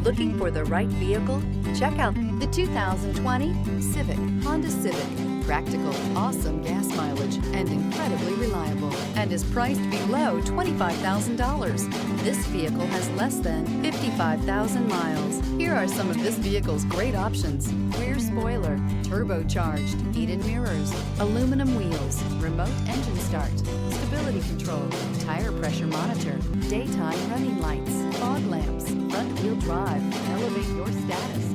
Looking for the right vehicle? Check out the 2020 Civic, Honda Civic. Practical, awesome gas mileage, and incredibly reliable, and is priced below $25,000. This vehicle has less than 55,000 miles. Here are some of this vehicle's great options: rear spoiler, turbocharged, heated mirrors, aluminum wheels, remote engine start, stability control, tire pressure monitor, daytime running lights, fog lamps, front wheel drive. Elevate your status